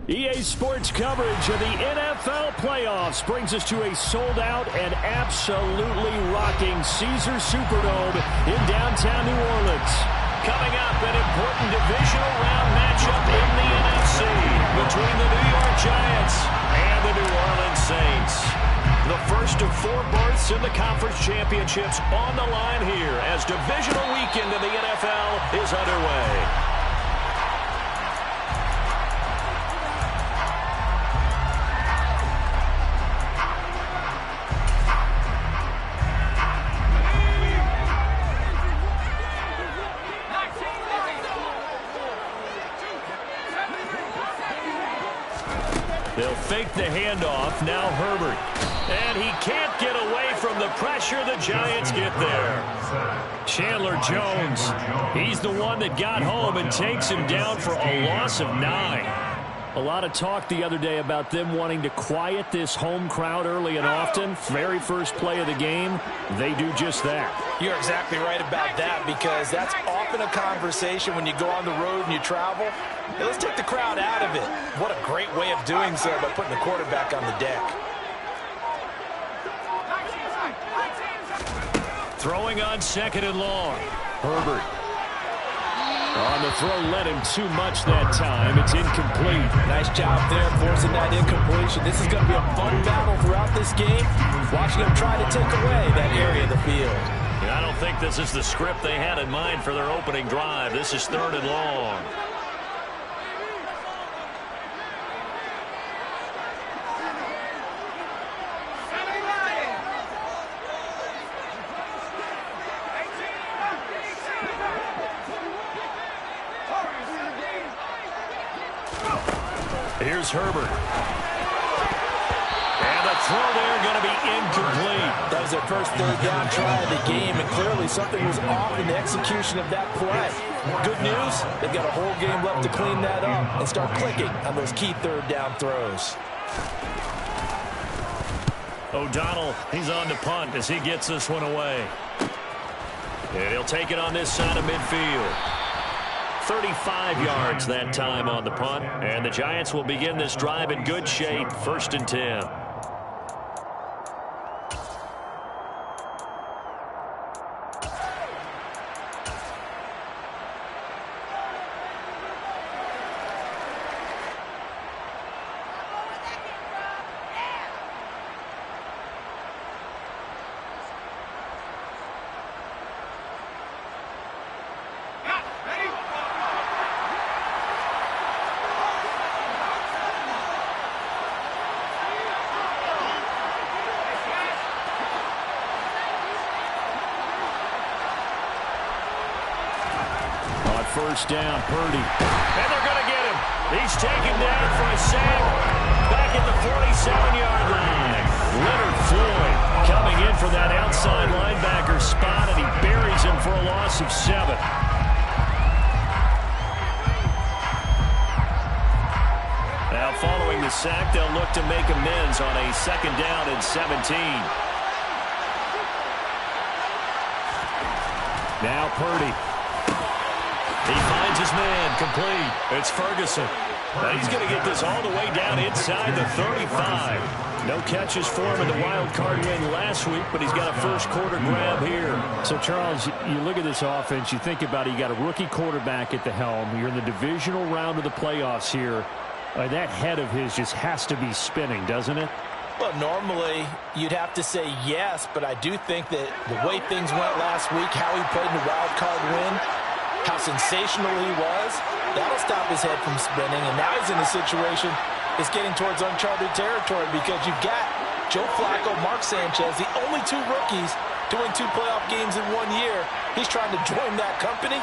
EA Sports coverage of the NFL playoffs brings us to a sold-out and absolutely rocking Caesars Superdome in downtown New Orleans. Coming up, an important divisional round matchup in the NFC between the New York Giants and the New Orleans Saints. The first of 4 berths in the conference championships on the line here as divisional weekend in the NFL is underway. They'll fake the handoff. Now Herbert. And he can't get away from the pressure. The Giants get there. Chandler Jones. He's the one that got home and takes him down for a loss of 9. A lot of talk the other day about them wanting to quiet this home crowd early and often. Very first play of the game, they do just that. You're exactly right about that, because that's often a conversation when you go on the road and you travel. Hey, let's take the crowd out of it. What a great way of doing so by putting the quarterback on the deck. Throwing on 2nd and long. Herbert. On the throw, led him too much that time. It's incomplete. Nice job there, forcing that incompletion. This is going to be a fun battle throughout this game. Watching him try to take away that area of the field. Yeah, I don't think this is the script they had in mind for their opening drive. This is 3rd and long. Here's Herbert. And the throw there going to be incomplete. That was their first 3rd down try of the game, and clearly something was off in the execution of that play. Good news, they've got a whole game left to clean that up and start clicking on those key 3rd down throws. O'Donnell, he's on to punt as he gets this one away. And he'll take it on this side of midfield. 35 yards that time on the punt, and the Giants will begin this drive in good shape. 1st and 10. First down, Purdy. And they're going to get him. He's taken down for a sack back at the 47-yard line. Leonard Floyd coming in for that outside linebacker spot, and he buries him for a loss of 7. Now following the sack, they'll look to make amends on a 2nd down and 17. Now Purdy. He finds his man, complete. It's Ferguson. Now he's going to get this all the way down inside the 35. No catches for him in the wild card win last week, but he's got a first quarter grab here. So, Charles, you look at this offense, you think about it, you got a rookie quarterback at the helm. You're in the divisional round of the playoffs here. That head of his just has to be spinning, doesn't it? Well, normally you'd have to say yes, but I do think that the way things went last week, how he played in the wild card win, how sensational he was, that'll stop his head from spinning. And now he's in a situation that's getting towards uncharted territory, because you've got Joe Flacco, Mark Sanchez, the only 2 rookies doing 2 playoff games in 1 year. He's trying to join that company,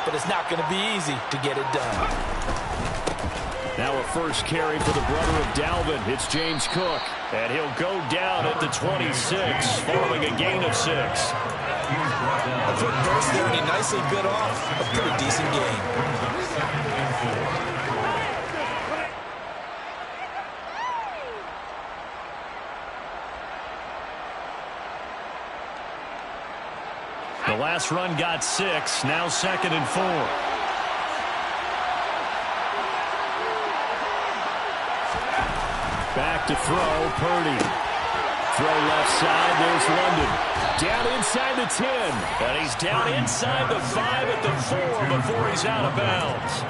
but it's not going to be easy to get it done. Now a first carry for the brother of Dalvin. It's James Cook, and he'll go down at the 26, following a gain of 6. A quick burst there, and he nicely bit off a pretty decent game. The last run got 6, now 2nd and 4. back to throw. Purdy. Throw left side. There's London. Down inside the 10. And he's down inside the 5 at the 4 before he's out of bounds.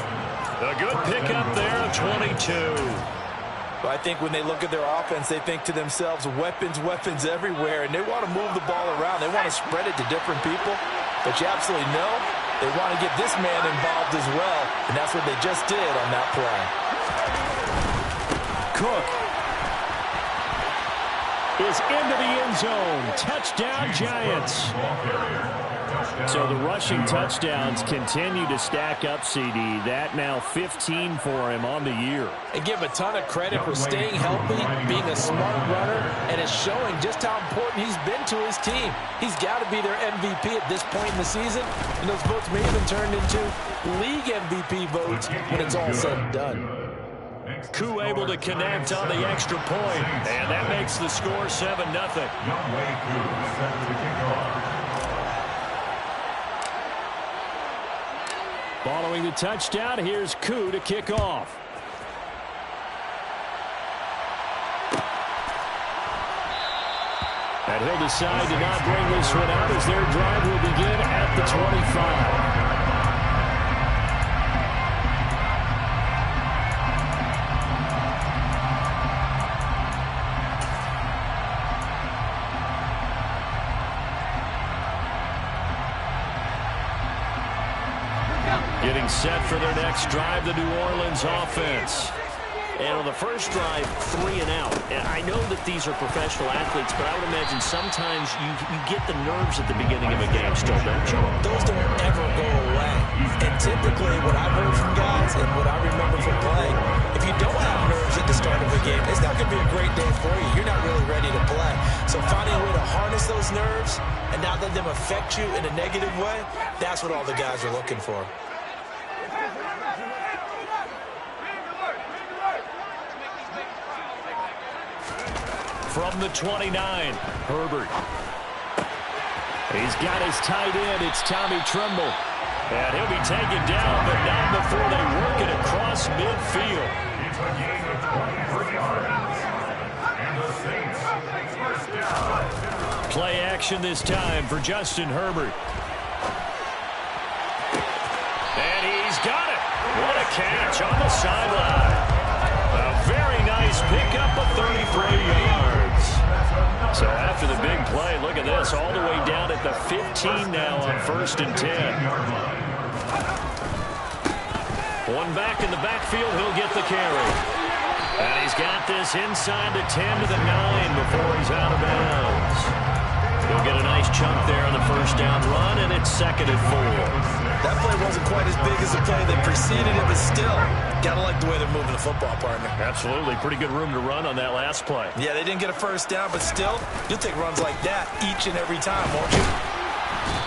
A good pickup there of 22. Well, I think when they look at their offense, they think to themselves, weapons, weapons everywhere, and they want to move the ball around. They want to spread it to different people. But you absolutely know they want to get this man involved as well, and that's what they just did on that play. Cook is into the end zone. Touchdown, Giants. So the rushing touchdowns continue to stack up, CD. That now 15 for him on the year. And give him a ton of credit for staying healthy, being a smart runner, and it's showing just how important he's been to his team. He's got to be their MVP at this point in the season, and those votes may have been turned into league MVP votes when it's all said and done. Koo able to connect on the extra point, and that makes the score 7-0. Following the touchdown, here's Koo to kick off. And he'll decide to not bring this one out as their drive will begin at the 25. Getting set for their next drive, the New Orleans offense. And on the first drive, 3 and out. And I know that these are professional athletes, but I would imagine sometimes you get the nerves at the beginning of a game still, don't you? Those don't ever go away. And typically what I've heard from guys and what I remember from playing, if you don't have nerves at the start of a game, it's not going to be a great day for you. You're not really ready to play. So finding a way to harness those nerves and not let them affect you in a negative way, that's what all the guys are looking for. From the 29, Herbert. He's got his tight end. It's Tommy Tremble. And he'll be taken down, but not before they work it across midfield. Play action this time for Justin Herbert. And he's got it. What a catch on the sideline. A very nice pickup of 33 yards. So after the big play, look at this, all the way down at the 15 now on 1st and 10. One back in the backfield, he'll get the carry. And he's got this inside the 10 to the 9 before he's out of bounds. He'll get a nice chunk there on the first down run, and it's 2nd and 4. That play wasn't quite as big as the play that preceded it, but still, gotta like the way they're moving the football, partner. Absolutely. Pretty good room to run on that last play. Yeah, they didn't get a first down, but still, you'll take runs like that each and every time, won't you?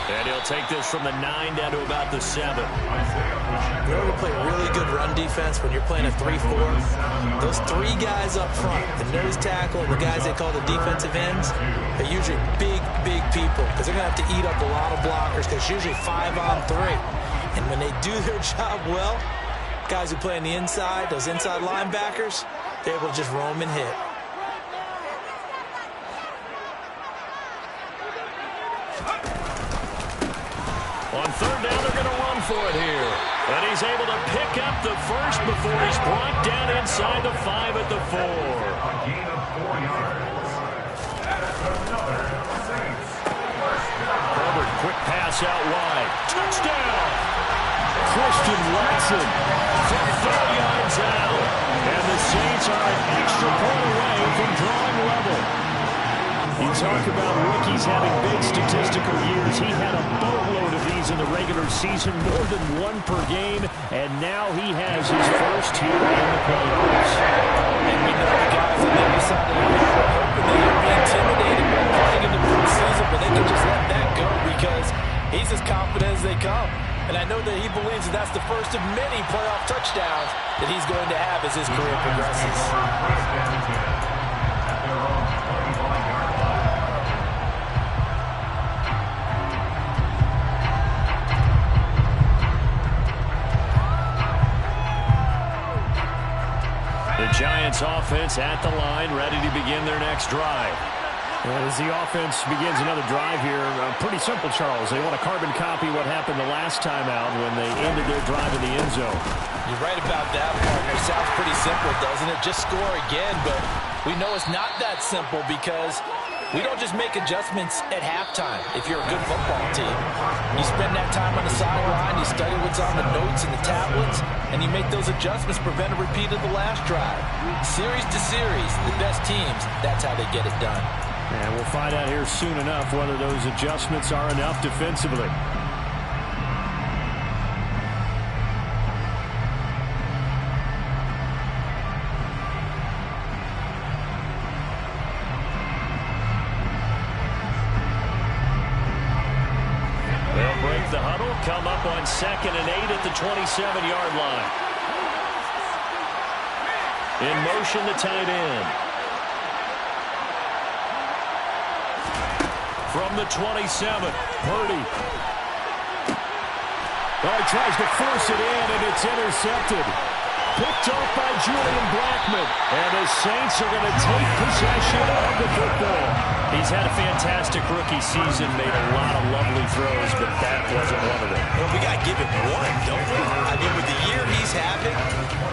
And he'll take this from the 9 down to about the 7. In order to play really good run defense when you're playing a 3-4, those 3 guys up front, the nose tackle and the guys they call the defensive ends, are usually big, big people because they're going to have to eat up a lot of blockers because it's usually 5 on 3. And when they do their job well, guys who play on the inside, those inside linebackers, they're able to just roam and hit. On 3rd down, they're going to run for it here. And he's able to pick up the first before he's brought down inside the 5 at the 4. Herbert, quick pass out wide. Touchdown! Christian Watson from 4 yards out. And the Saints are an extra point away from drawing level. You talk about rookies having big statistical years. He had a boatload of these in the regular season, more than 1 per game, and now he has his first here in the playoffs. And we know the guys on the other side of the ball are hoping they will be intimidated by playing in the preseason, but they can just let that go because he's as confident as they come. And I know that he believes that that's the first of many playoff touchdowns that he's going to have as his career progresses. The Giants Giants offense at the line, ready to begin their next drive. As the offense begins another drive here, pretty simple, Charles. They want to carbon copy what happened the last time out when they ended their drive in the end zone. You're right about that, partner. Sounds pretty simple, doesn't it? Just score again, but we know it's not that simple because we don't just make adjustments at halftime if you're a good football team. You spend that time on the sideline, you study what's on the notes and the tablets, and you make those adjustments, prevent a repeat of the last drive. Series to series, the best teams, that's how they get it done. And we'll find out here soon enough whether those adjustments are enough defensively. They'll break the huddle, come up on 2nd and 8 at the 27-yard line. In motion, the tight end. From the 27, Purdy. Oh, he tries to force it in, and it's intercepted. Picked off by Julian Blackmon. And the Saints are going to take possession of the football. He's had a fantastic rookie season, made a lot of lovely throws, but that wasn't one of them. Well, we got to give him one, don't we? I mean, with the year he's having,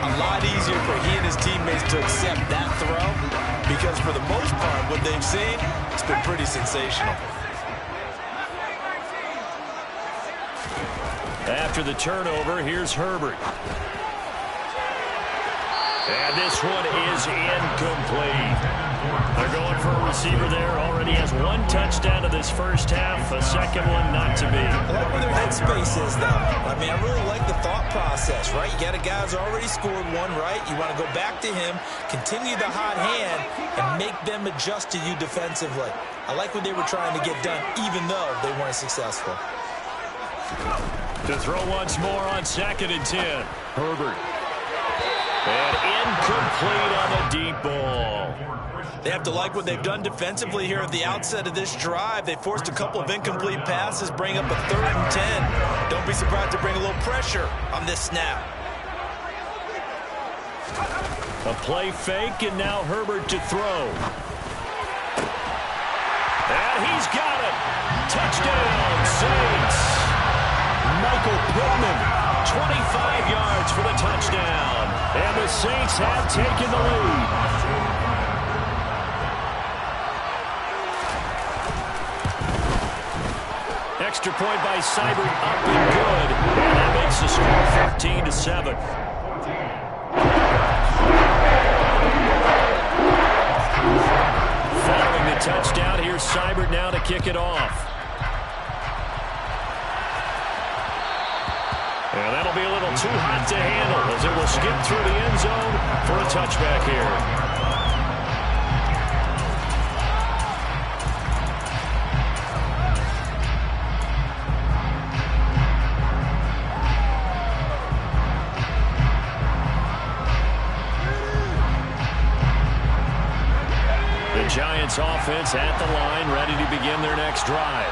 a lot easier for he and his teammates to accept that throw because for the most part, what they've seen, it's been pretty sensational. After the turnover, here's Herbert. And this one is incomplete. They're going for a receiver there. Already has one touchdown of this first half. A second one not to be. I like where their headspace is, though. I mean, I really like the thought process, right? You got a guy who's already scored one, right? You want to go back to him, continue the hot hand, and make them adjust to you defensively. I like what they were trying to get done, even though they weren't successful. To throw once more on 2nd and 10. Herbert. And incomplete on the deep ball. They have to like what they've done defensively here at the outset of this drive. They forced a couple of incomplete passes, bring up a 3rd and 10. Don't be surprised to bring a little pressure on this snap. A play fake, and now Herbert to throw. And he's got it. Touchdown, Saints. Michael Pittman, 25 yards for the touchdown. And the Saints have taken the lead. Extra point by Seibert, up and good. And that makes the score 15-7. Following the touchdown, here's Seibert now to kick it off. And that'll be a little too hot to handle as it will skip through the end zone for a touchback here. The Giants offense at the line, ready to begin their next drive.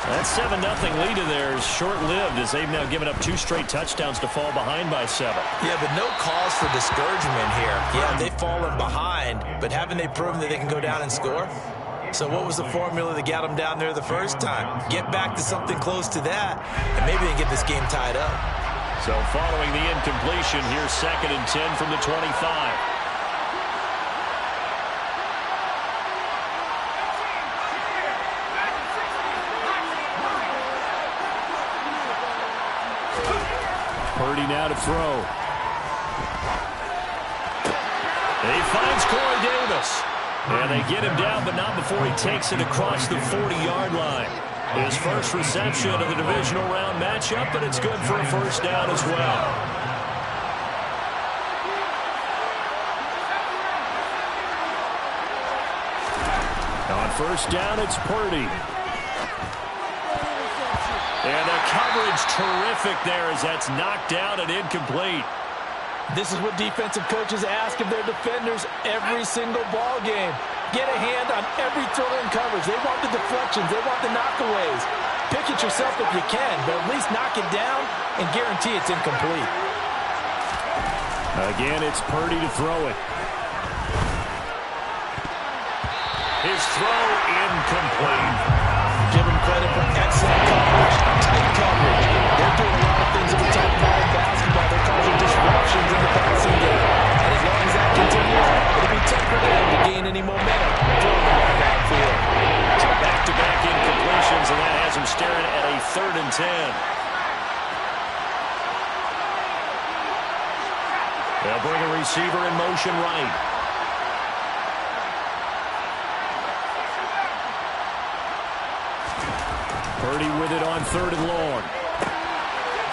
That 7-0 lead of theirs short-lived as they've now given up 2 straight touchdowns to fall behind by 7. Yeah, but no cause for discouragement here. Yeah, they've fallen behind, but haven't they proven that they can go down and score? So what was the formula that got them down there the first time? Get back to something close to that, and maybe they can get this game tied up. So following the incompletion, here's 2nd and 10 from the 25. Purdy now to throw. And he finds Corey Davis. And they get him down, but not before he takes it across the 40-yard line. His first reception of the divisional round matchup, but it's good for a first down as well. On first down, it's Purdy. And the coverage terrific there as that's knocked down and incomplete. This is what defensive coaches ask of their defenders every single ball game. Get a hand on every throw in coverage. They want the deflections. They want the knockaways. Pick it yourself if you can, but at least knock it down and guarantee it's incomplete. Again, it's Purdy to throw it. His throw incomplete. Give him credit for excellent coverage, tight coverage. They're doing a lot of things that we talk about in basketball. They're causing disruptions in the passing game. And as long as that continues, it'll be tough for them to gain any momentum. Throwing the ball downfield. So back-to-back incompletions, and that has him staring at a 3rd and 10. They'll bring a receiver in motion right. Purdy with it on 3rd and long.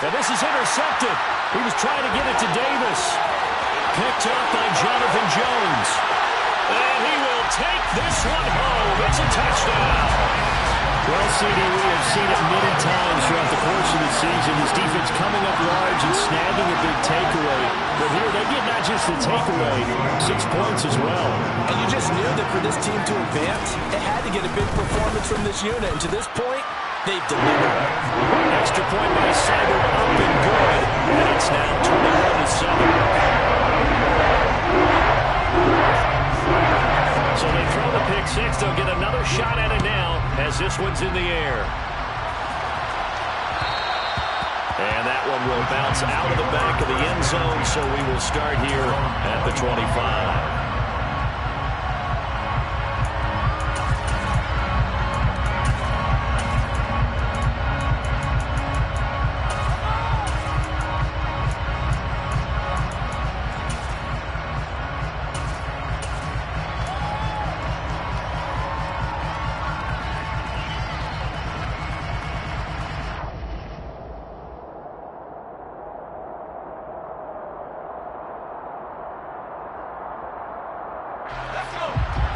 And this is intercepted. He was trying to get it to Davis. Picked up by Jonathan Jones. And he will take this one home. It's a touchdown. Well, CD, we have seen it many times throughout the course of the season. His defense coming up large and snagging a big takeaway. But here they get not just the takeaway, 6 points as well. And you just knew that for this team to advance, it had to get a big performance from this unit. And to this point, they've delivered. Extra point by Cyber up and good. And it's now 21-7. So they throw the pick six. They'll get another shot at it now as this one's in the air. And that one will bounce out of the back of the end zone, so we will start here at the 25.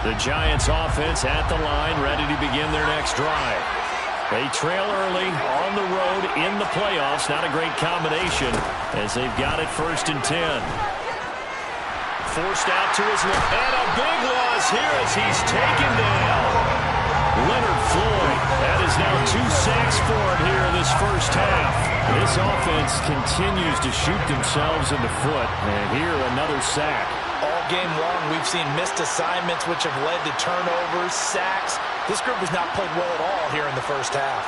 The Giants offense at the line, ready to begin their next drive. They trail early on the road in the playoffs. Not a great combination as they've got it 1st and 10. Forced out to his left. And a big loss here as he's taken down. Leonard Floyd. That is now 2 sacks for him here in this first half. This offense continues to shoot themselves in the foot. And here another sack. All game long, we've seen missed assignments, which have led to turnovers, sacks. This group has not played well at all here in the first half.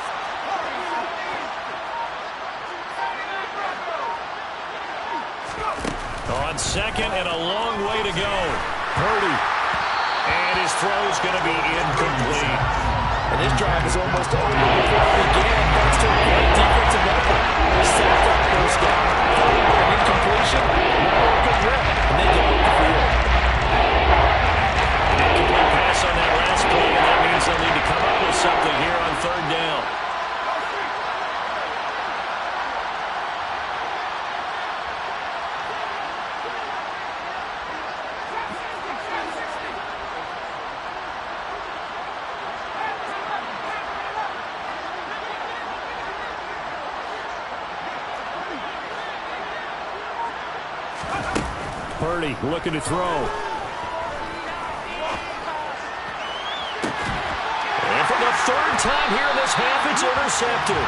On 2nd and a long way to go. Purdy. And his throw's going to be incomplete. And this drive is almost over before it began, thanks to a great defensive effort. They sacked up 1st down, followed by an incompletion, a good rip, and they get off the field. An incomplete pass on that last play, and that means they'll need to come up with something here on 3rd down. Purdy looking to throw. And for the 3rd time here in this half, it's intercepted.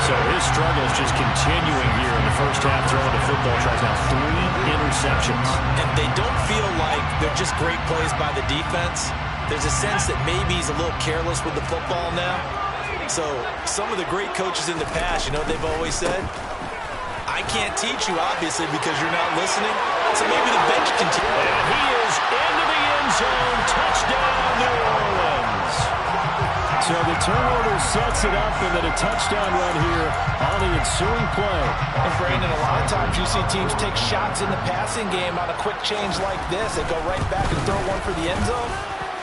So his struggles just continuing here in the first half, throwing the football. Tries now 3 interceptions. And they don't feel like they're just great plays by the defense. There's a sense that maybe he's a little careless with the football now. So some of the great coaches in the past, you know what they've always said? I can't teach you, obviously, because you're not listening. So maybe the bench can teach. And he is into the end zone. Touchdown, New Orleans. So the turnover sets it up, and then a touchdown run here on the ensuing play. And Brandon, a lot of times you see teams take shots in the passing game on a quick change like this. They go right back and throw one for the end zone.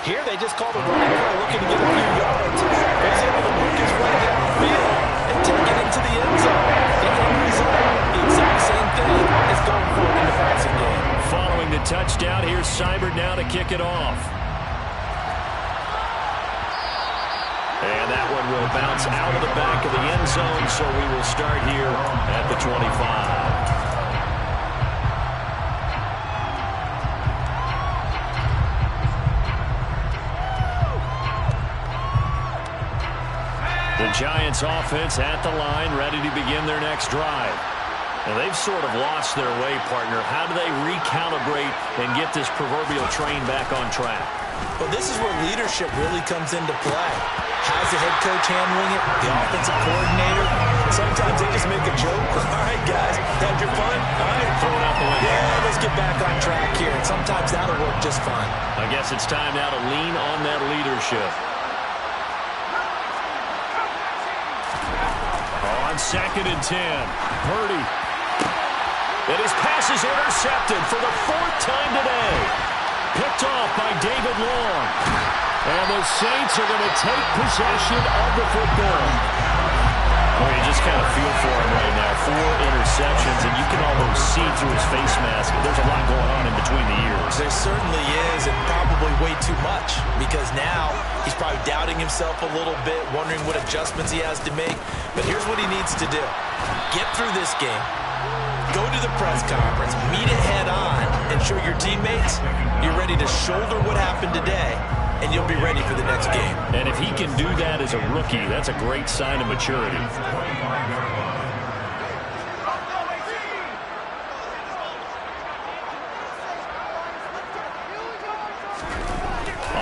Here they just called a running play looking to get a few yards. He's able to work his way downfield and take it into the end zone. The end result, the exact same thing as going for it in the passing game. Following the touchdown, here's Seibert now to kick it off. And that one will bounce out of the back of the end zone, so we will start here at the 25. The Giants offense at the line, ready to begin their next drive. And they've sort of lost their way, partner. How do they recalibrate and get this proverbial train back on track? Well, this is where leadership really comes into play. How's the head coach handling it? The offensive coordinator? Sometimes they just make a joke. All right, guys, had your fun? All right, throw it out the window. Yeah, let's get back on track here. And sometimes that'll work just fine. I guess it's time now to lean on that leadership. On 2nd and 10, Purdy. And his pass is intercepted for the 4th time today. Picked off by David Long. And the Saints are going to take possession of the football. Well, you just kind of feel for him right now. 4 interceptions, and you can almost see through his face mask. There's a lot going on in between the ears. There certainly is, and probably way too much, because now he's probably doubting himself a little bit, wondering what adjustments he has to make. But here's what he needs to do. Get through this game. Go to the press conference, meet it head on, and show your teammates you're ready to shoulder what happened today, and you'll be ready for the next game. And if he can do that as a rookie, that's a great sign of maturity.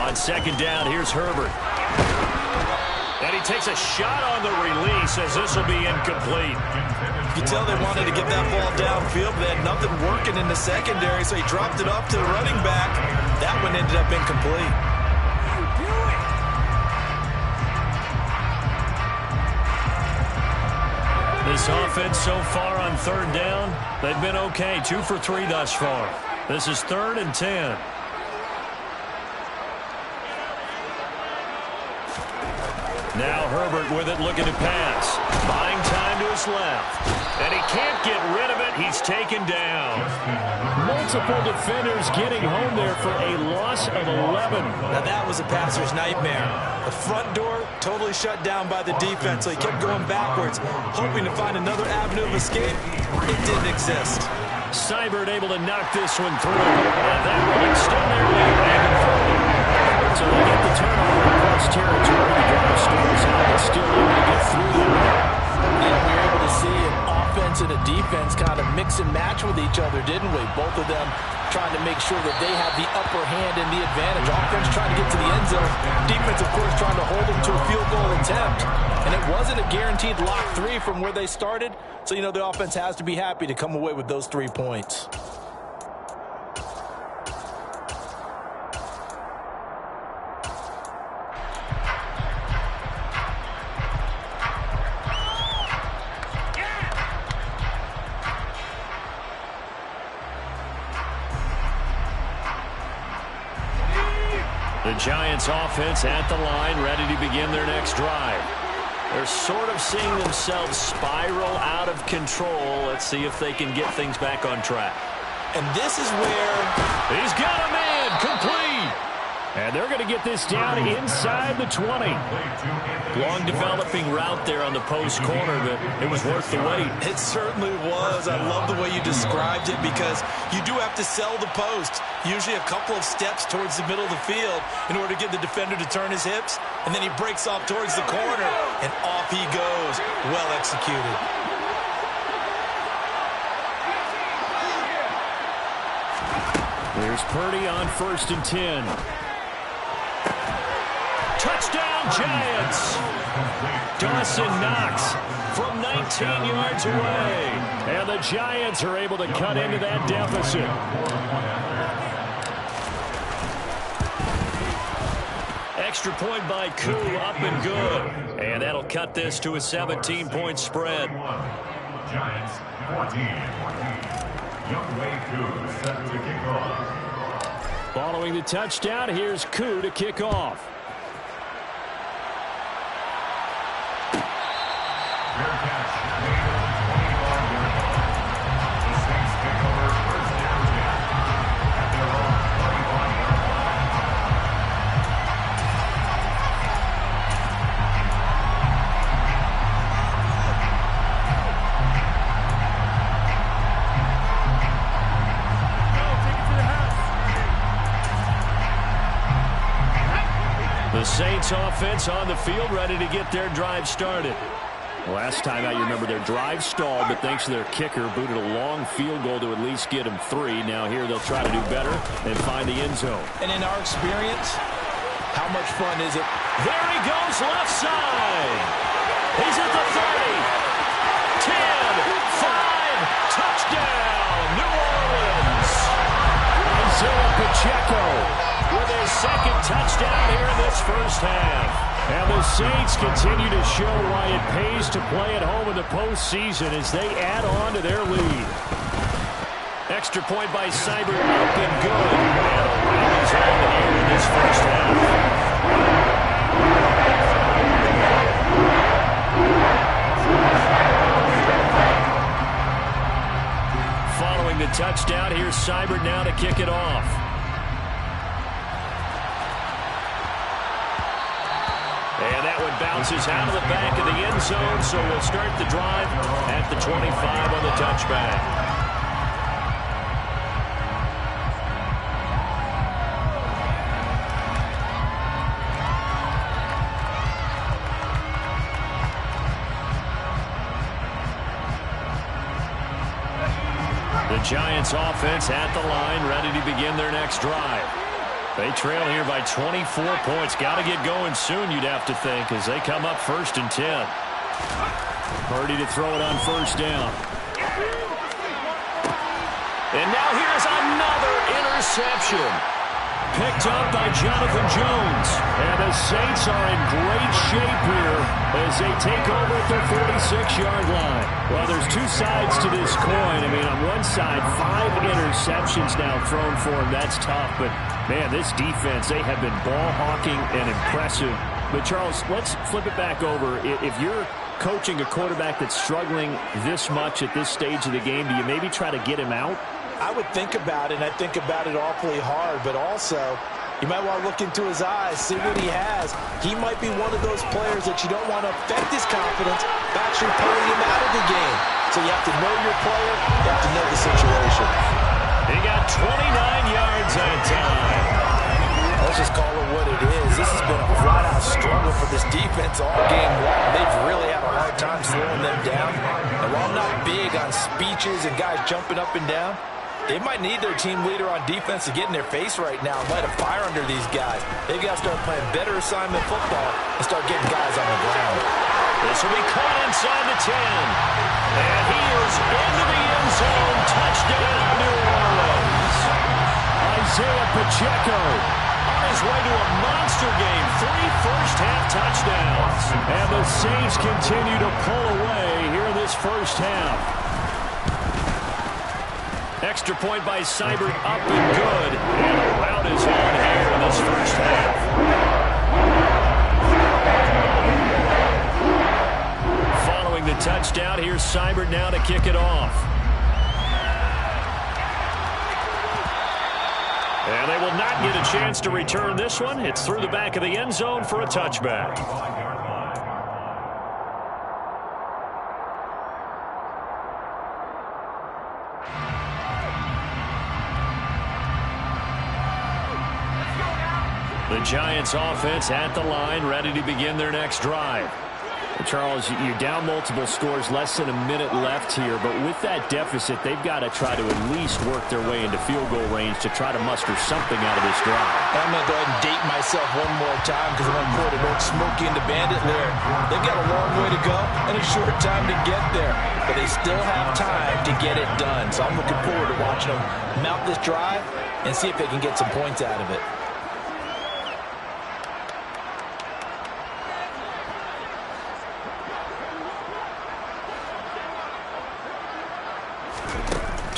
On 2nd down, here's Herbert. And he takes a shot on the release as this will be incomplete. You can tell they wanted to get that ball downfield, but they had nothing working in the secondary, so he dropped it off to the running back. That one ended up incomplete. This offense so far on 3rd down, they've been okay. 2 for 3 thus far. This is 3rd and 10. Now Herbert with it, looking to pass. Buying time to his left. And he can't get rid of it. He's taken down. Multiple defenders getting home there for a loss of 11. Now that was a passer's nightmare. The front door totally shut down by the defense, so he kept going backwards, hoping to find another avenue of escape. It didn't exist. Seibert able to knock this one through. And that one still there with so they get the turnover across territory. The drive scores out, but still able to get through there. Yeah, we were able to see an offense and a defense kind of mix and match with each other, didn't we? Both of them trying to make sure that they have the upper hand and the advantage. Offense trying to get to the end zone. Defense, of course, trying to hold them to a field goal attempt. And it wasn't a guaranteed lock 3 from where they started. So, you know, the offense has to be happy to come away with those 3 points. The Giants offense at the line, ready to begin their next drive. They're sort of seeing themselves spiral out of control. Let's see if they can get things back on track. And this is where he's got a man complete. And they're going to get this down inside the 20. Long developing route there on the post corner, but it was worth the wait. It certainly was. I love the way you described it, because you do have to sell the post. Usually a couple of steps towards the middle of the field in order to get the defender to turn his hips. And then he breaks off towards the corner, and off he goes. Well executed. There's Purdy on 1st and 10. Touchdown, Giants! Dawson Knox from 19 yards away. And the Giants are able to cut into that deficit. Extra point by Koo, up and good. And that'll cut this to a 17-point spread. Giants 14-14. Youngway Koo set to kick off. Following the touchdown, here's Koo to kick off. Fair catch made at the 20-yard line. The Saints take over 1st and 10 at their own 25-yard The Saints offense on the field, ready to get their drive started. Last time out, you remember their drive stalled, but thanks to their kicker, booted a long field goal to at least get them 3. Now here they'll try to do better and find the end zone. And in our experience, how much fun is it? There he goes left side. He's at the 30. 10, 5, touchdown, New Orleans. Isaiah Pacheco with his second touchdown here in this first half. And the Saints continue to show why it pays to play at home in the postseason as they add on to their lead. Extra point by Seibert, up and good. And a rally's on here in this first half. Following the touchdown, here's Seibert now to kick it off. And that one bounces out of the back of the end zone, so we'll start the drive at the 25 on the touchback. The Giants offense at the line, ready to begin their next drive. They trail here by 24 points. Got to get going soon, you'd have to think, as they come up 1st and 10. Purdy to throw it on 1st down. And now here's another interception. Picked up by Jonathan Jones. And the Saints are in great shape here as they take over at their 46-yard line. Well, there's two sides to this coin. I mean, on one side, 5 interceptions now thrown for him. That's tough, but man, this defense, they have been ball hawking and impressive. But, Charles, let's flip it back over. If you're coaching a quarterback that's struggling this much at this stage of the game, do you maybe try to get him out? I would think about it, and I think about it awfully hard, but also you might want to look into his eyes, see what he has. He might be one of those players that you don't want to affect his confidence by actually pulling him out of the game. So you have to know your player, you have to know the situation. He got 29 yards that time. Let's just call it what it is. This has been a flat-out struggle for this defense all game long. They've really had a hard time slowing them down. And while I'm not big on speeches and guys jumping up and down, they might need their team leader on defense to get in their face right now and light a fire under these guys. They've got to start playing better assignment football and start getting guys on the ground. This will be caught inside the 10. And he is into the end zone. Touchdown, New Orleans. Isaiah Pacheco on his way to a monster game. 3 first-half touchdowns. And the Saints continue to pull away here in this first half. Extra point by Seibert, up and good. And a rout is on here in this first half. Following the touchdown, here's Seibert now to kick it off. And they will not get a chance to return this one. It's through the back of the end zone for a touchback. The Giants offense at the line, ready to begin their next drive. Charles, you're down multiple scores, less than a minute left here, but with that deficit, they've got to try to at least work their way into field goal range to try to muster something out of this drive. I'm going to go ahead and date myself one more time because I'm going to quote an old Smokey and the Bandit lyric. They've got a long way to go and a short time to get there, but they still have time to get it done. So I'm looking forward to watching them mount this drive and see if they can get some points out of it.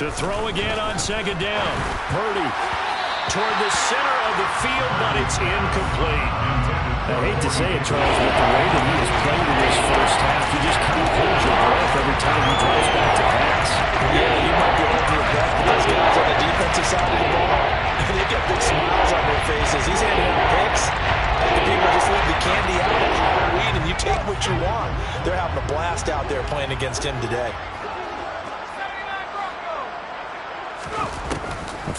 To throw again on 2nd down. Purdy toward the center of the field, but it's incomplete. I hate to say it, Charles, but the way that he has played in this first half, you just kind of hold your breath every time he drives back to pass. Yeah, you might be holding your breath, but those guys on the defensive side of the ball, they got big smiles on their faces. He's handing out picks. The people just leave the candy out of Halloween, and you take what you want. They're having a blast out there playing against him today.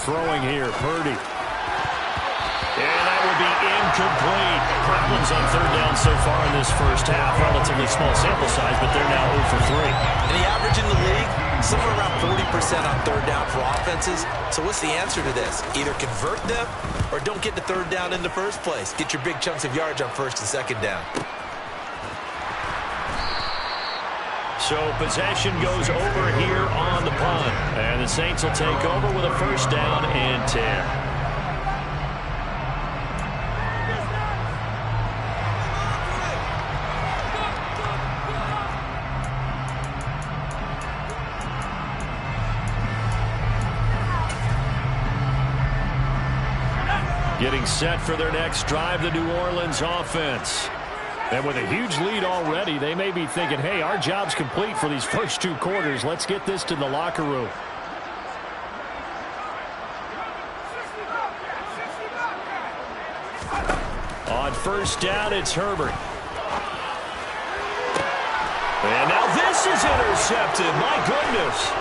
Throwing here, Purdy. And that will be incomplete. problems on third down so far in this first half. Relatively small sample size, but they're now 0 for 3. And the average in the league, somewhere around 40% on third down for offenses. So what's the answer to this? Either convert them or don't get the third down in the first place. Get your big chunks of yards on first and second down. So possession goes over here on the punt. And the Saints will take over with a first down and 10. Getting set for their next drive, the New Orleans offense. And with a huge lead already, they may be thinking, hey, our job's complete for these first 2 quarters. Let's get this to the locker room. On first down, it's Herbert. And now this is intercepted. My goodness.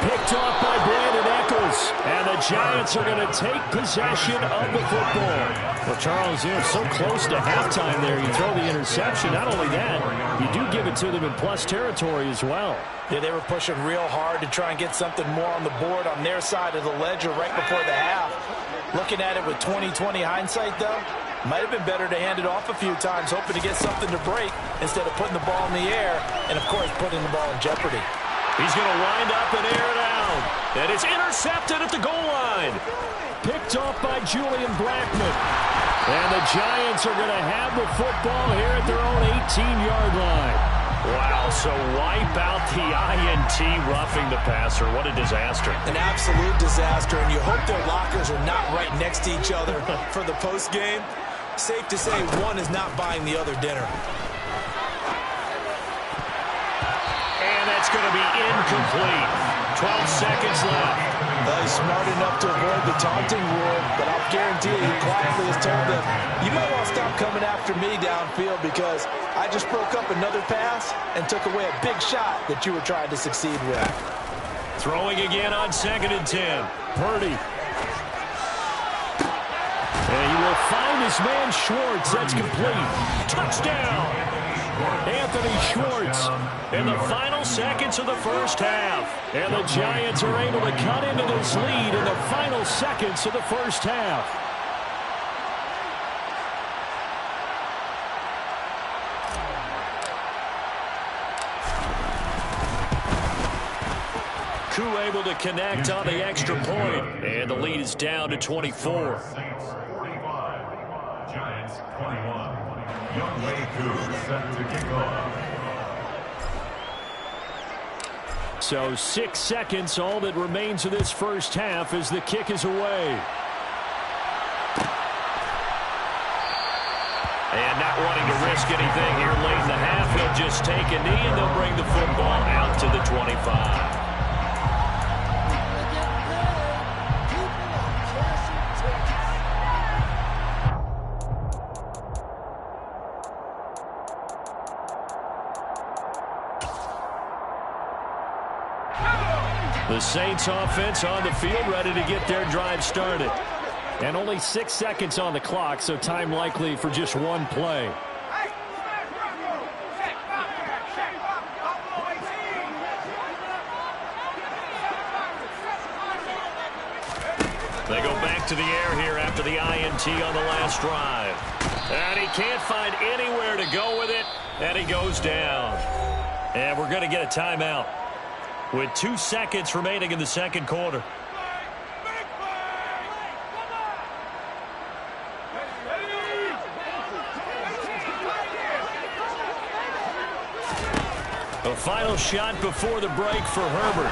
Picked off by Brandon Eccles. And the Giants are going to take possession of the football. Well, Charles, you're so close to halftime there. You throw the interception. Not only that, you do give it to them in plus territory as well. Yeah, they were pushing real hard to try and get something more on the board on their side of the ledger right before the half. Looking at it with 20/20 hindsight, though, might have been better to hand it off a few times, hoping to get something to break instead of putting the ball in the air and, of course, putting the ball in jeopardy. He's going to wind up and air it out. And it's intercepted at the goal line. Picked off by Julian Blackmon. And the Giants are going to have the football here at their own 18-yard line. Wow, so wipe out the INT roughing the passer. What a disaster. An absolute disaster, and you hope their lockers are not right next to each other for the postgame. Safe to say one is not buying the other dinner. And that's going to be incomplete. 12 seconds left. He's smart enough to avoid the taunting rule, but I'll guarantee you he quietly has told them, you might want to stop coming after me downfield because I just broke up another pass and took away a big shot that you were trying to succeed with. Throwing again on 2nd and 10. Purdy. And he will find his man Schwartz. That's complete. Touchdown. Anthony Schwartz in the final seconds of the first half. And the Giants are able to cut into this lead in the final seconds of the first half. Koo able to connect on the extra point. And the lead is down to 24. Saints 45, Giants 21. Younghoe Koo set to kick off. So 6 seconds, all that remains of this first half as the kick is away. And not wanting to risk anything here late in the half, he'll just take a knee and they'll bring the football out to the 25. The Saints offense on the field, ready to get their drive started. And only 6 seconds on the clock, so time likely for just one play. They go back to the air here after the INT on the last drive. And he can't find anywhere to go with it, and he goes down. And we're going to get a timeout with 2 seconds remaining in the second quarter. A final shot before the break for Herbert.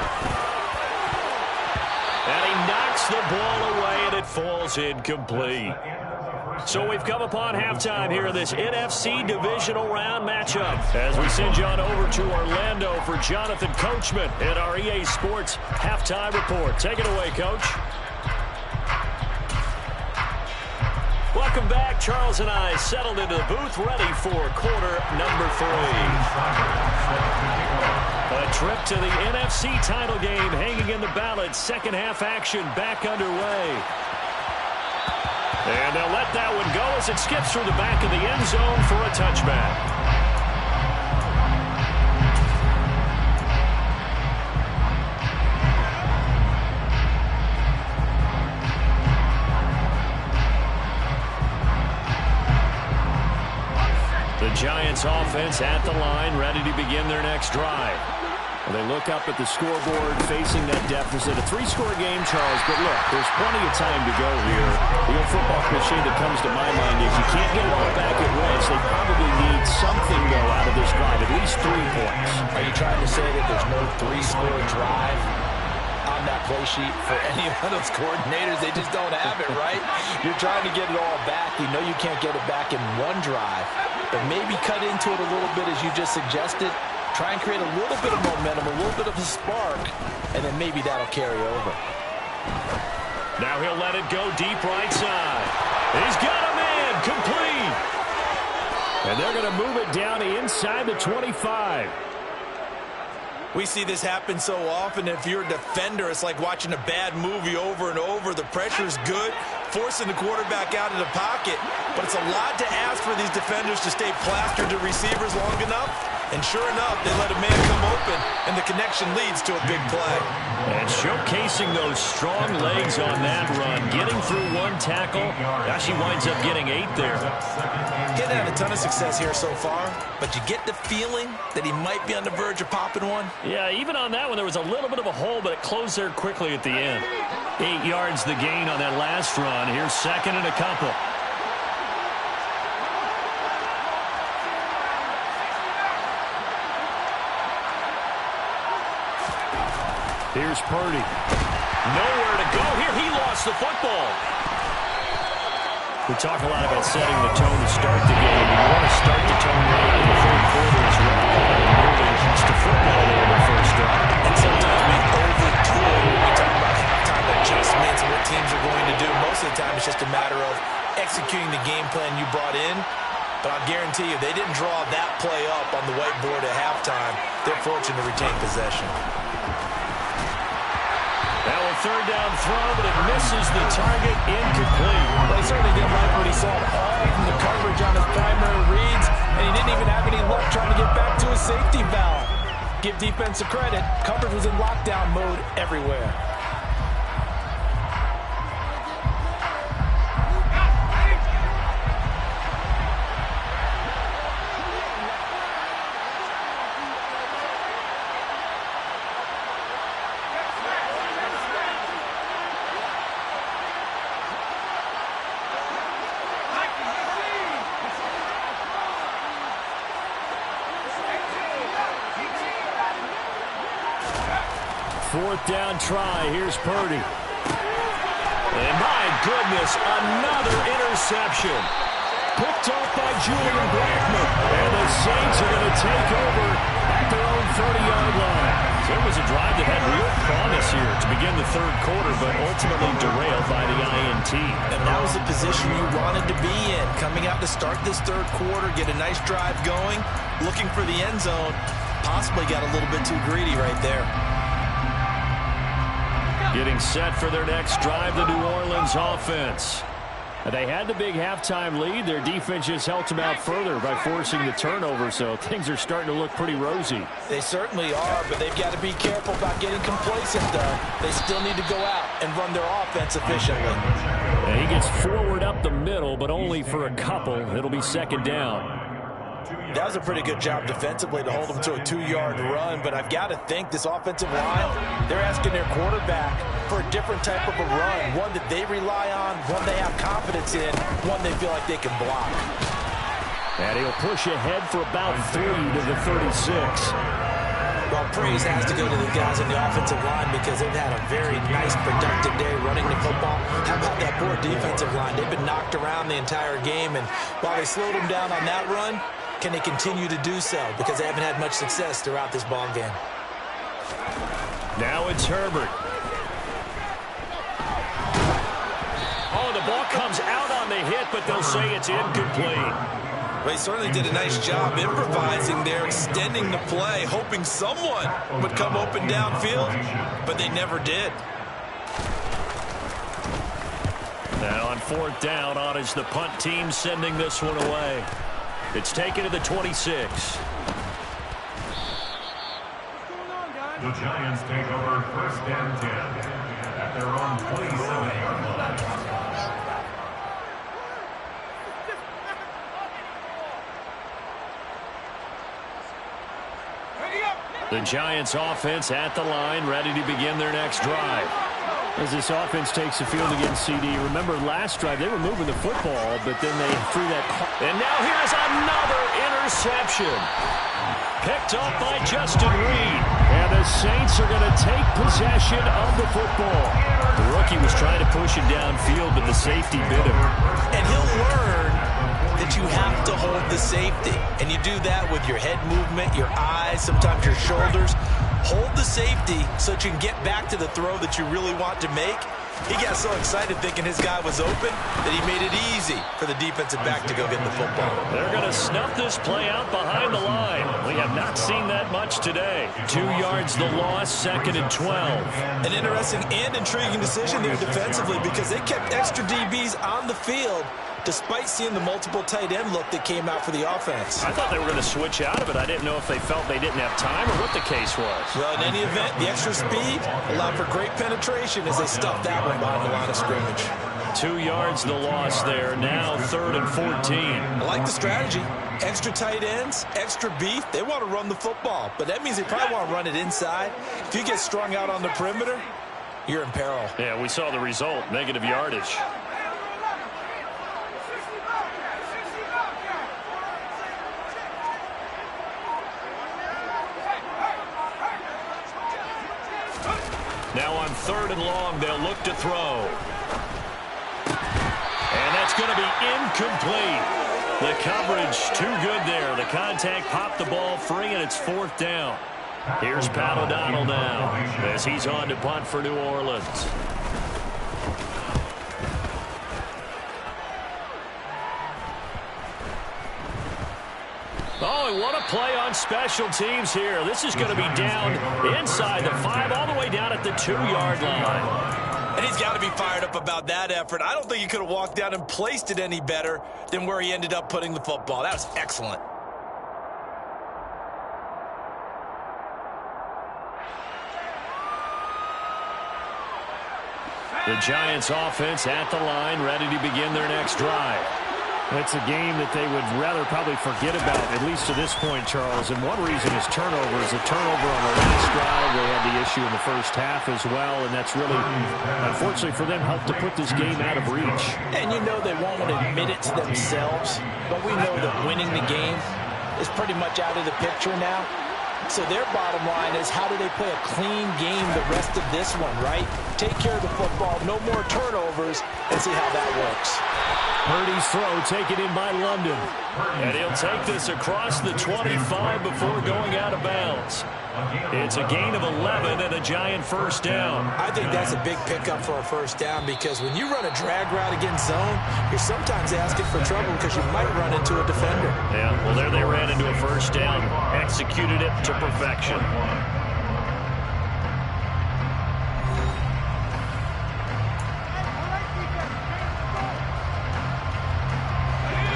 And he knocks the ball away, and it falls incomplete. So we've come upon halftime here in this NFC divisional round matchup as we send you on over to Orlando for Jonathan Coachman in our EA Sports halftime report. Take it away, Coach. Welcome back. Charles and I settled into the booth ready for quarter number 3. A trip to the NFC title game hanging in the balance. Second half action back underway. And they'll let that one go as it skips through the back of the end zone for a touchback. The Giants offense at the line, ready to begin their next drive. Well, they look up at the scoreboard facing that deficit. A 3-score game, Charles, but look, there's plenty of time to go here. The old football cliche that comes to my mind is you can't get it all back at once. They probably need something, though, out of this drive, at least 3 points. Are you trying to say that there's no 3-score drive on that play sheet for any of those coordinators? They just don't have it, right? You're trying to get it all back. You know you can't get it back in one drive, but maybe cut into it a little bit as you just suggested. Try and create a little bit of momentum, a little bit of a spark, and then maybe that'll carry over. Now he'll let it go deep right side. He's got a man complete. And they're going to move it down inside the 25. We see this happen so often. If you're a defender, it's like watching a bad movie over and over. The pressure's good, forcing the quarterback out of the pocket. But it's a lot to ask for these defenders to stay plastered to receivers long enough. And sure enough, they let a man come open, and the connection leads to a big play. And showcasing those strong legs on that run, getting through 1 tackle. Actually winds up getting 8 there. He hasn't had a ton of success here so far, but you get the feeling that he might be on the verge of popping one. Yeah, even on that one, there was a little bit of a hole, but it closed there quickly at the end. 8 yards the gain on that last run. Here's 2nd and a couple. Here's Purdy. Nowhere to go here. He lost the football. We talk a lot about setting the tone to start the game. You want to start the tone right in the third quarter as well. Moving just to football there in the first drive. And sometimes we overdo it when we talk about halftime adjustments and what teams are going to do. Most of the time it's just a matter of executing the game plan you brought in. But I'll guarantee you, they didn't draw that play up on the whiteboard at halftime. They're fortunate to retain possession. Now a 3rd down throw, but it misses the target, incomplete. Well, he certainly didn't like what he saw at all from the coverage on his primary reads, and he didn't even have any luck trying to get back to his safety valve. Give defense a credit. Coverage was in lockdown mode everywhere. Fourth down try. Here's Purdy. And my goodness, another interception. Picked off by Julian Blackman. And the Saints are going to take over at their own 30-yard line. So it was a drive that had real promise here to begin the third quarter, but ultimately derailed by the INT. And that was the position you wanted to be in. Coming out to start this third quarter, get a nice drive going, looking for the end zone. Possibly got a little bit too greedy right there. Getting set for their next drive, the New Orleans offense. They had the big halftime lead. Their defense just helped them out further by forcing the turnover, so things are starting to look pretty rosy. They certainly are, but they've got to be careful about getting complacent, though. They still need to go out and run their offense efficiently. And he gets forward up the middle, but only for a couple. It'll be 2nd down. That was a pretty good job defensively to hold them to a 2-yard run, but I've got to think this offensive line, they're asking their quarterback for a different type of a run, one that they rely on, one they have confidence in, one they feel like they can block. And he'll push ahead for about 3 to the 36. Well, praise has to go to the guys on the offensive line because they've had a very nice, productive day running the football. How about that poor defensive line? They've been knocked around the entire game, and while they slowed them down on that run, can they continue to do so? Because they haven't had much success throughout this ball game. Now it's Herbert. Oh, the ball comes out on the hit, but they'll say it's incomplete. Well, he certainly did a nice job improvising there, extending the play, hoping someone would come open downfield, but they never did. And on 4th down, on is the punt team sending this one away. It's taken to the 26. The Giants take over 1st and 10 at their own 27-yard line. The Giants offense at the line, ready to begin their next drive. As this offense takes the field against CD, remember last drive they were moving the football, but then they threw that. And now here's another interception. Picked up by Justin Reed. And the Saints are going to take possession of the football. The rookie was trying to push it downfield, but the safety bit him. And he'll learn that you have to hold the safety. And you do that with your head movement, your eyes, sometimes your shoulders. Hold the safety so that you can get back to the throw that you really want to make. He got so excited thinking his guy was open that he made it easy for the defensive back to go get the football. They're going to snuff this play out behind the line. We have not seen that much today. 2 yards the loss, 2nd and 12. An interesting and intriguing decision there defensively because they kept extra DBs on the field despite seeing the multiple tight end look that came out for the offense. I thought they were going to switch out of it. I didn't know if they felt they didn't have time or what the case was. Well, in any event, the extra speed allowed for great penetration as they stuffed that one behind the line of scrimmage. 2 yards the loss there. Now 3rd and 14. I like the strategy. Extra tight ends, extra beef. They want to run the football, but that means they probably want to run it inside. If you get strung out on the perimeter, you're in peril. Yeah, we saw the result. Negative yardage. Now on 3rd and long, they'll look to throw. And that's going to be incomplete. The coverage too good there. The contact popped the ball free, and it's 4th down. Here's Pat O'Donnell now as he's on to punt for New Orleans. Oh, and what a play on special teams here. This is going to be down inside the 5, all the way down at the 2-yard line. And he's got to be fired up about that effort. I don't think he could have walked down and placed it any better than where he ended up putting the football. That was excellent. The Giants offense at the line, ready to begin their next drive. It's a game that they would rather probably forget about, at least to this point, Charles. And one reason is turnovers. A turnover on the last drive. They had the issue in the first half as well, and that's really, unfortunately for them, helped to put this game out of reach. And you know they won't admit it to themselves, but we know that winning the game is pretty much out of the picture now. So their bottom line is, how do they play a clean game the rest of this one, right? Take care of the football, no more turnovers, and see how that works. Purdy's throw taken in by London. And he'll take this across the 25 before going out of bounds. It's a gain of 11 and a Giant 1st down. I think that's a big pickup for a 1st down because when you run a drag route against zone, you're sometimes asking for trouble because you might run into a defender. Yeah, well, there they ran into a 1st down. Executed it to perfection.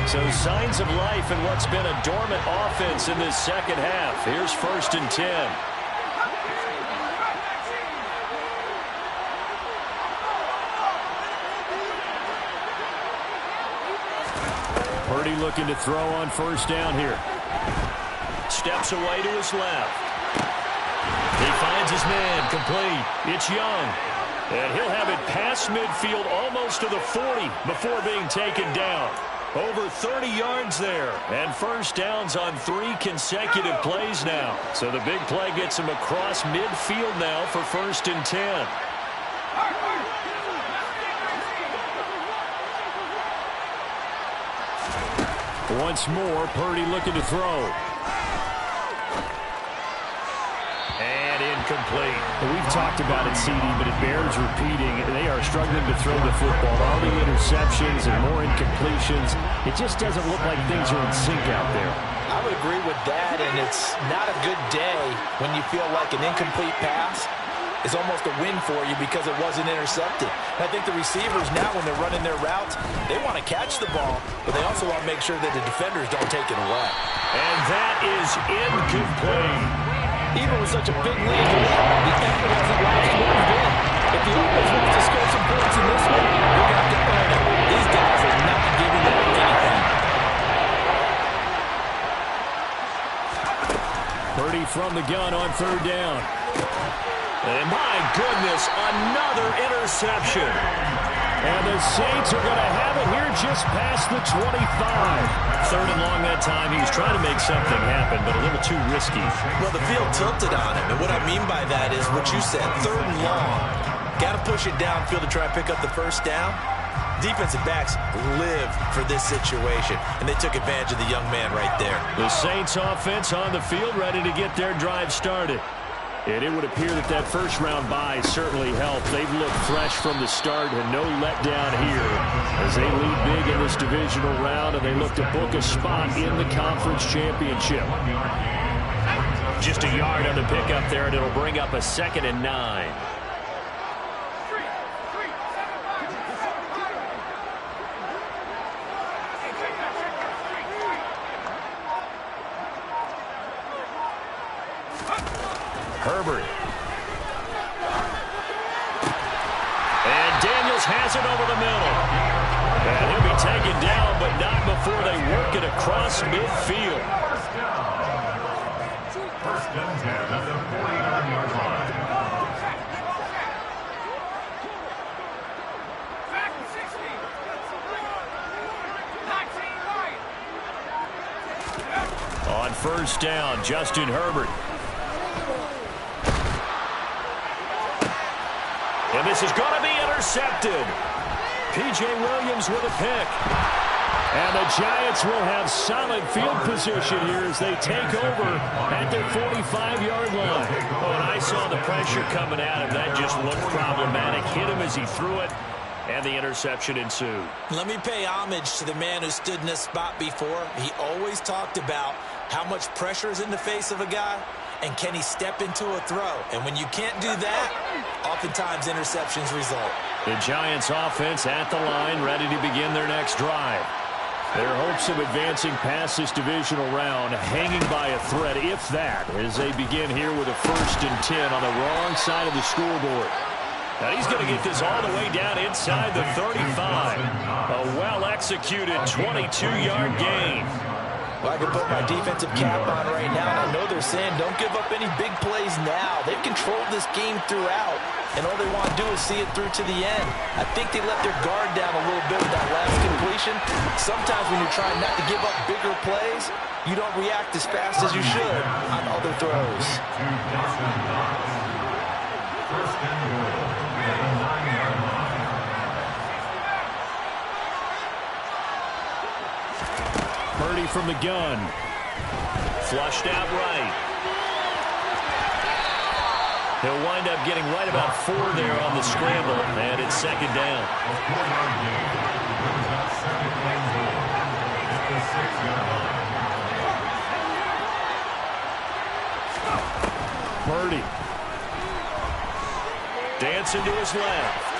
So signs of life in what's been a dormant offense in this 2nd half. Here's 1st and 10. Purdy looking to throw on 1st down here. Steps away to his left. He finds his man, complete. It's Young. And he'll have it past midfield almost to the 40 before being taken down. Over 30 yards there, and 1st downs on 3 consecutive plays now. So the big play gets him across midfield now for 1st and 10. Once more, Purdy looking to throw. And incomplete. We've talked about it, CD, but it bears repeating. They are struggling to throw the football. All the interceptions and more incompletions. It just doesn't look like things are in sync out there. I would agree with that, and it's not a good day when you feel like an incomplete pass is almost a win for you because it wasn't intercepted. And I think the receivers now, when they're running their routes, they want to catch the ball, but they also want to make sure that the defenders don't take it away. And that is incomplete. Even with such a big lead, the effort hasn't lost one bit. If the offense wants to score some points in this one, they're going to have to earn it. These guys are not giving them anything. Purdy from the gun on third down. And my goodness, another interception. And the Saints are going to have it here just past the 25. Third and long that time. He was trying to make something happen, but a little too risky. Well, the field tilted on him, and what I mean by that is what you said, third and long. Got to push it downfield to try and pick up the first down. Defensive backs live for this situation, and they took advantage of the young man right there. The Saints offense on the field ready to get their drive started. And it would appear that that first round bye certainly helped. They've looked fresh from the start and no letdown here as they lead big in this divisional round, and they look to book a spot in the conference championship. Just a yard on the pickup there, and it'll bring up a 2nd and 9. Herbert. And Daniels has it over the middle. And he'll be taken down, but not before they work it across midfield. First and 10 at the 49-yard line. On first down, Justin Herbert. And this is going to be intercepted. P.J. Williams with a pick. And the Giants will have solid field position here as they take over at their 45-yard line. Oh, and I saw the pressure coming at him. That just looked problematic. Hit him as he threw it, and the interception ensued. Let me pay homage to the man who stood in this spot before. He always talked about how much pressure is in the face of a guy, and can he step into a throw? And when you can't do that, oftentimes interceptions result. The Giants offense at the line, ready to begin their next drive. Their hopes of advancing past this divisional round hanging by a thread, if that, as they begin here with a 1st and 10 on the wrong side of the scoreboard. Now he's going to get this all the way down inside the 35. A well-executed 22-yard gain. Well, I can put my defensive cap on right now, and I know they're saying don't give up any big plays now. They've controlled this game throughout, and all they want to do is see it through to the end. I think they let their guard down a little bit with that last completion. Sometimes when you're trying not to give up bigger plays, you don't react as fast as you should on other throws. First and goal at the 9-yard line. Purdy from the gun. Flushed out right. He'll wind up getting right about 4 there on the scramble, and it's 2nd down. A 4-yard gain. Brings up 2nd and goal at the 6-yard line. Purdy. Dancing to his left.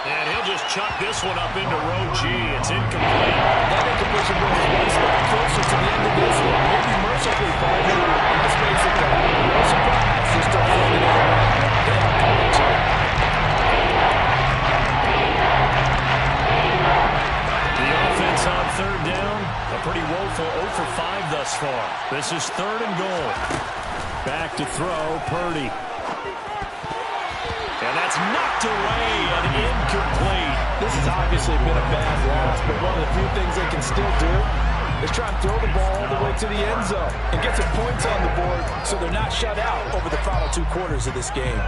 And he'll just chuck this one up into row G. It's incomplete. That incompletion brings one spot closer to the end of this one. Maybe mercifully for him. Let's face it, though. No surprise. They're still holding it. They have points. The offense on third down. A pretty woeful 0 for 5 thus far. This is 3rd and goal. Back to throw, Purdy. And that's knocked away and incomplete. This has obviously been a bad loss, but one of the few things they can still do is try and throw the ball all the way to the end zone and get some points on the board so they're not shut out over the final 2 quarters of this game.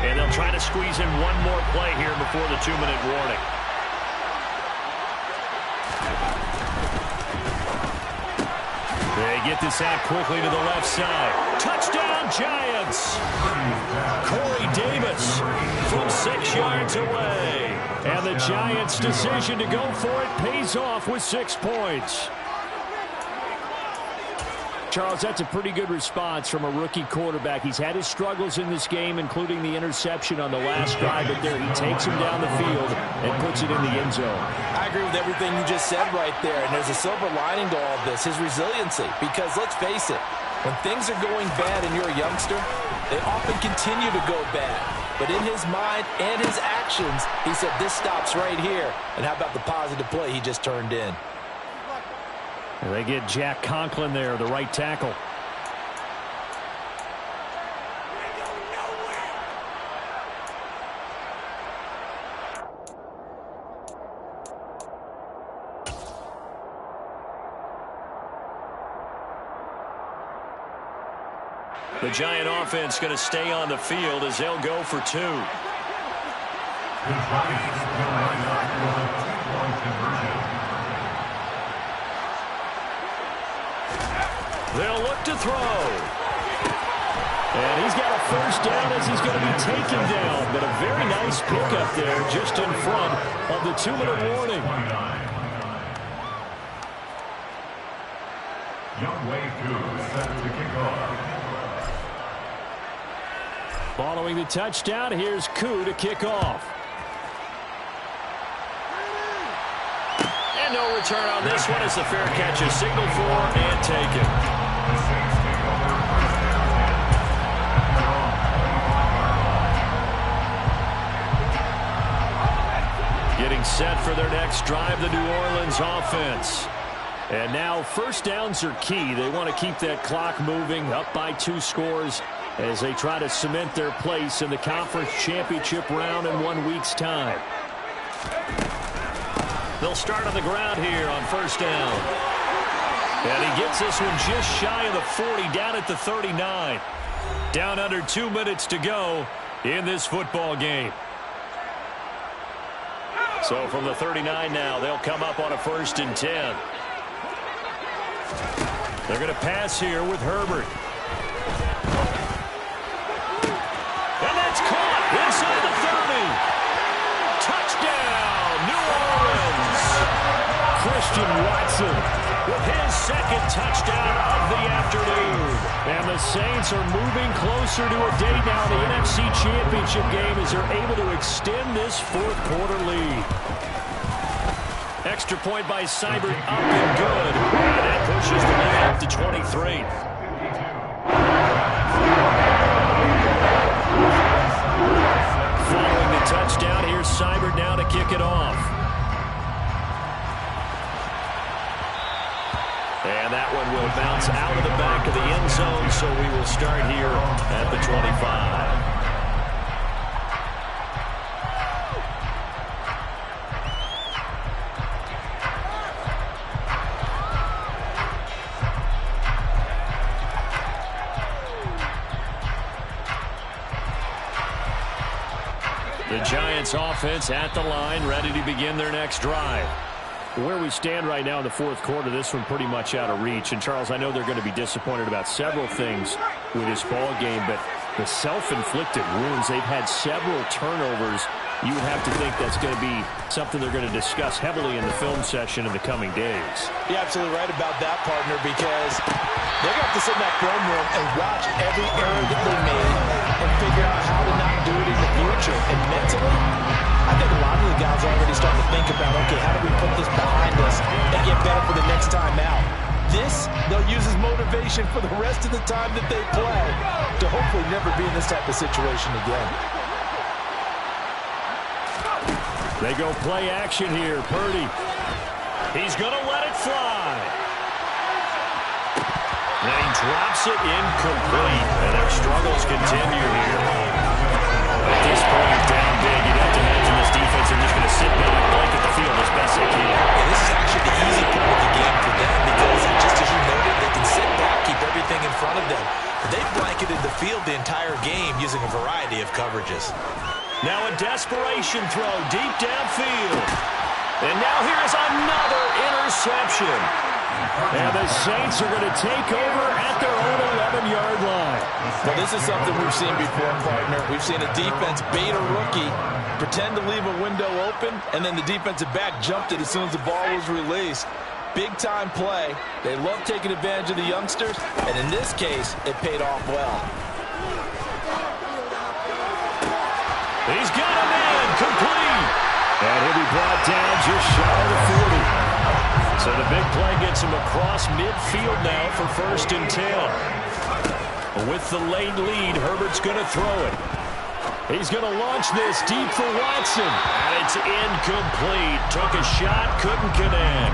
And they'll try to squeeze in one more play here before the 2-minute warning. They get this out quickly to the left side. Touchdown, Giants! Corey Davis from 6 yards away. And the Giants' decision to go for it pays off with 6 points. Charles, that's a pretty good response from a rookie quarterback. He's had his struggles in this game, including the interception on the last drive, but there he takes him down the field and puts it in the end zone. I agree with everything you just said right there, and there's a silver lining to all of this, his resiliency, because let's face it, when things are going bad and you're a youngster, they often continue to go bad. But in his mind and his actions, he said, this stops right here. And how about the positive play he just turned in? And they get Jack Conklin there, the right tackle. The Giant offense going to stay on the field as they'll go for 2. The Giants will line up for the two-point conversion. They'll look to throw. And he's got a first down as he's going to be taken down. But a very nice pickup there just in front of the 2-minute warning. Young Wave 2 set to kick off. Following the touchdown, here's Koo to kick off. And no return on this one as the fair catch is signaled for and taken. The Saints take over first down. Getting set for their next drive, the New Orleans offense. And now first downs are key. They want to keep that clock moving, up by 2 scores as they try to cement their place in the conference championship round in 1 week's time. They'll start on the ground here on first down. And he gets this one just shy of the 40, down at the 39. Down under 2 minutes to go in this football game. So from the 39 now, they'll come up on a 1st and 10. They're going to pass here with Herbert. And that's caught inside the 30. Touchdown, New Orleans. Christian Watson with his 2nd touchdown of the afternoon. And the Saints are moving closer to a date now in the NFC Championship game as they're able to extend this 4th quarter lead. Extra point by Seibert up and good. And that pushes the lead up to 23. Following the touchdown, here's Seibert now to kick it off. And that one will bounce out of the back of the end zone, so we will start here at the 25. The Giants offense at the line, ready to begin their next drive. Where we stand right now in the 4th quarter, this one pretty much out of reach. And, Charles, I know they're going to be disappointed about several things with this ball game, but the self-inflicted wounds, they've had several turnovers. You would have to think that's going to be something they're going to discuss heavily in the film session in the coming days. You're absolutely right about that, partner, because they're going to have to sit in that film room and watch every error that they made and figure out how to not do it in the future. And mentally, I think a lot of the guys are already starting to think about, okay, how do we put this behind us and get better for the next time out? This, they'll use as motivation for the rest of the time that they play to hopefully never be in this type of situation again. They go play action here. Purdy. He's going to let it fly. And he drops it incomplete. And their struggles continue here. At this point, down big. You'd have to imagine this defense are just going to sit back, blanket the field as best they can. And this is actually the easy part of the game for them because, just as you noted, they can sit back, keep everything in front of them. But they've blanketed the field the entire game using a variety of coverages. Now a desperation throw deep downfield. And now here's another interception. And the Saints are going to take over at their own 11-yard line. Well, this is something we've seen before, partner. We've seen a defense bait a rookie, pretend to leave a window open, and then the defensive back jumped it as soon as the ball was released. big-time play. They love taking advantage of the youngsters, and in this case, it paid off well. He's got a man, complete. And he'll be brought down just shy of the 40. So the big play gets him across midfield now for 1st and 10. With the late lead, Herbert's going to throw it. He's going to launch this deep for Watson. And it's incomplete. Took a shot, couldn't connect.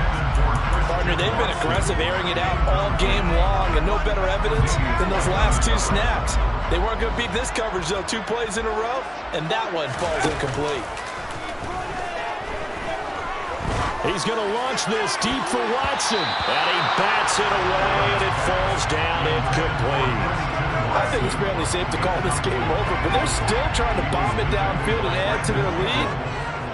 Partner, they've been aggressive, airing it out all game long, and no better evidence than those last 2 snaps. They weren't going to beat this coverage, though. 2 plays in a row, and that one falls incomplete. He's going to launch this deep for Watson. And he bats it away, and it falls down incomplete. I think it's fairly safe to call this game over, but they're still trying to bomb it downfield and add to their lead.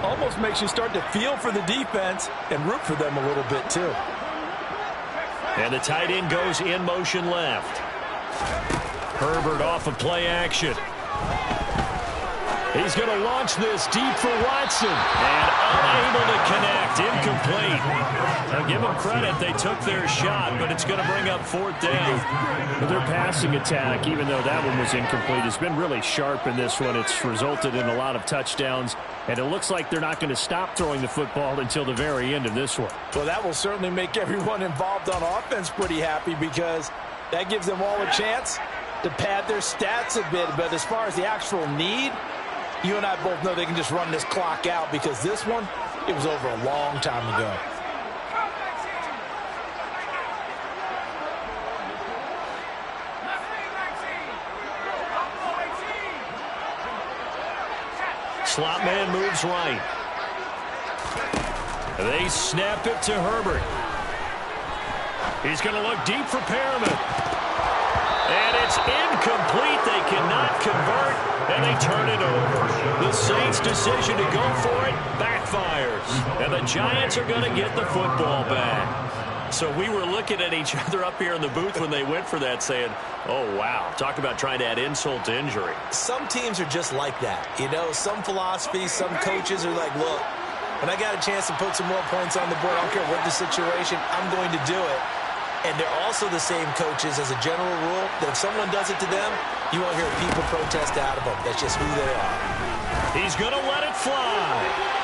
Almost makes you start to feel for the defense and root for them a little bit, too. And the tight end goes in motion left. Herbert off of play action. He's going to launch this deep for Watson. And unable to connect. Incomplete. Now give them credit. They took their shot, but it's going to bring up 4th down. But their passing attack, even though that one was incomplete, has been really sharp in this one. It's resulted in a lot of touchdowns. And it looks like they're not going to stop throwing the football until the very end of this one. Well, that will certainly make everyone involved on offense pretty happy, because that gives them all a chance to pad their stats a bit. But as far as the actual need, you and I both know they can just run this clock out, because this one, it was over a long time ago. Slot man moves right. They snap it to Herbert. He's going to look deep for Perriman. And it's incomplete. They cannot convert, and they turn it over. The Saints' decision to go for it backfires. And the Giants are going to get the football back. So we were looking at each other up here in the booth when they went for that, saying, oh, wow, talk about trying to add insult to injury. Some teams are just like that. You know, some philosophies, some coaches are like, look, when I got a chance to put some more points on the board, I don't care what the situation, I'm going to do it. And they're also the same coaches, as a general rule, that if someone does it to them, you won't hear people protest out of them. That's just who they are. He's going to let it fly.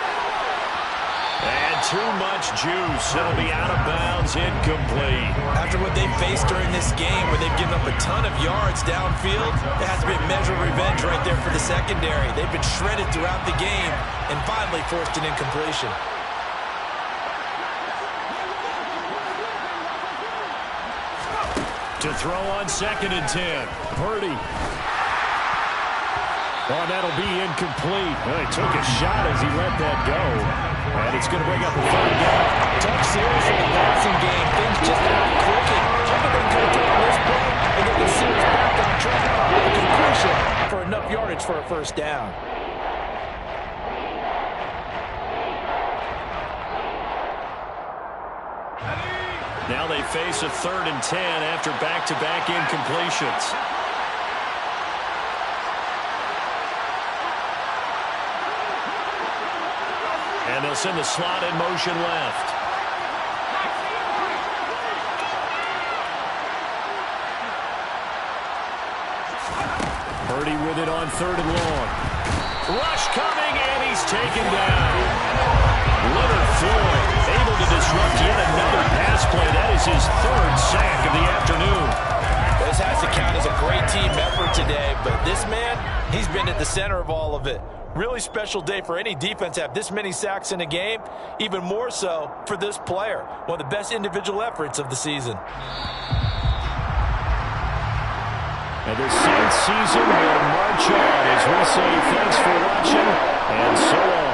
And too much juice. It'll be out of bounds, incomplete. After what they faced during this game, where they've given up a ton of yards downfield, there has to be a measure of revenge right there for the secondary. They've been shredded throughout the game and finally forced an incompletion. To throw on 2nd and 10. Purdy. Oh, that'll be incomplete. Well, he took a shot as he let that go. And it's going to bring up a 3rd down. Tough series for the passing game. Things just aren't clicking. How they could turn on this play and get the series back on track with a completion for enough yardage for a 1st down. Now they face a 3rd and 10 after back-to-back incompletions. And they'll send the slot in motion left. Purdy with it on 3rd and long. Rush coming, and he's taken down. Leonard Floyd able to disrupt yet another pass play. That is his 3rd sack of the afternoon. This has to count as a great team effort today, but this man, he's been at the center of all of it. Really special day for any defense to have this many sacks in a game, even more so for this player. One of the best individual efforts of the season. And the Saints season will march on as we say thanks for watching, and so long.